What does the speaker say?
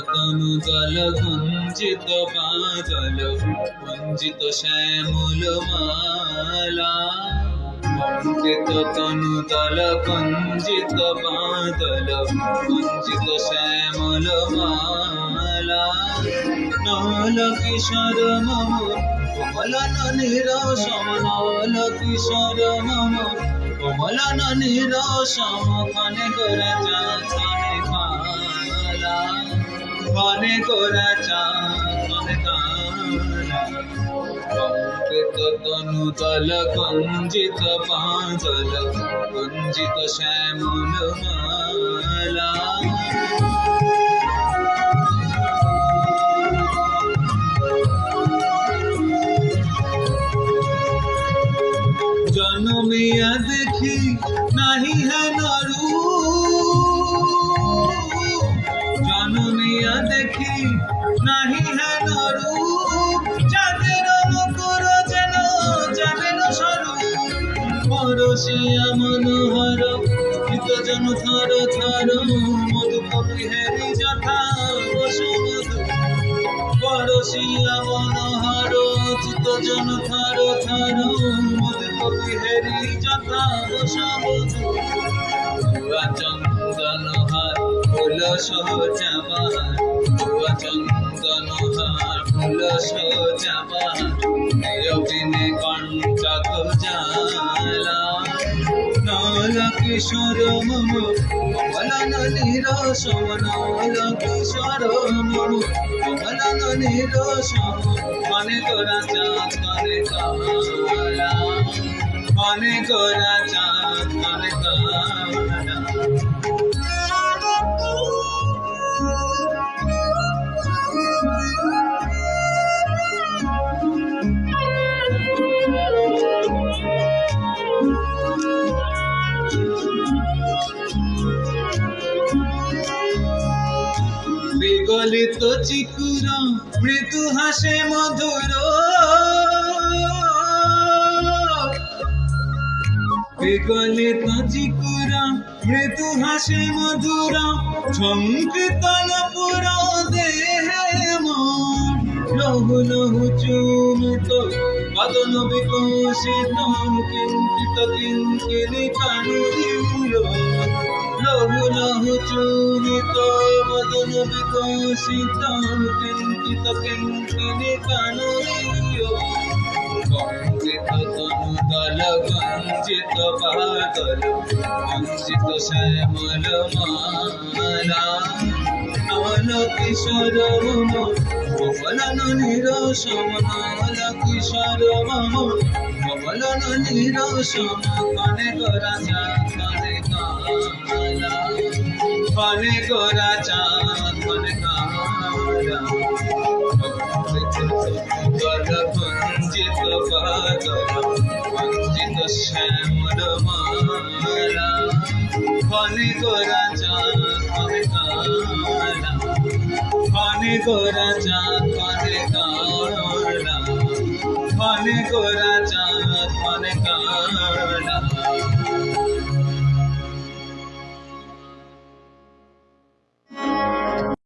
তনু দল কুঞ্চিত বাদল কুঞ্চিত শ্যামল মালা কঙ্কিত তনু দল কুঞ্চিত বাদল কুঞ্চিত শ্যামল মালা নল কিশোর মম কমলন নিরসম নল কিশোর মম কমলন নিরসম কনে গোরা চাঁদ কনে কালা কনে গোরা চাঁদ কনে কালা কঙ্কিত তনু দল কুঞ্চিত বাদল কুঞ্চিত শ্যামল মালা জনমিয়া দেখি নাহি হেন রূপ জনমিয়া দেখি নাহি হেন রূপ চাঁদের মুকুর যেন যাবেন স্বরূপ পরশিয়া মনোহর গীত জন থর থর মধু কপিহেরি যথা বসুমধু পরশিয়া মনোহর চিত জন থর থর মধু কপিহেরি যথা বসুমধু ধুয়া চন্দন হার ফুল সজাবার ধুয়া চন্দন হার ফুল সজাবার নিয়বিনে কণ্টক জালা নল কিশোর মম কমলন নিরসম নল কিশোর মম কমলন নিরসম কনে গোরা চাঁদ কনে কালা কনে গোরা চাঁদ কনে কালা বিগলিত চিকুর মৃদু হাসে মধুর বিগলিত চিকুর মৃদু হাসে মধুর সংকীর্তন পুর দেহে মন লহু লহু চুমিত বদন বিকশিত কিঞ্চিত কিঙ্কিনি কানুরিল লহু লহু চুমিত বদন বিকশিত কিঞ্চিত কিঙ্কিনি কানুরিল কঙ্কিত তনু দল কুঞ্চিত বাদল কুঞ্চিত শ্যামল মালা নল কিশোর মম কমলন নিরসম নল কিশোর মম কমলন নিরসম কনে গোরা চাঁদ কনে কালা কনে গোরা চাঁদ কনে কালা দল কুঞ্চিত বাদল কুঞ্চিত শ্যামল মালা কনে গোরা চাঁদ কনে কালা কনে গোরা চাঁদ কনে কালা কনে গোরা চাঁদ কনে কালা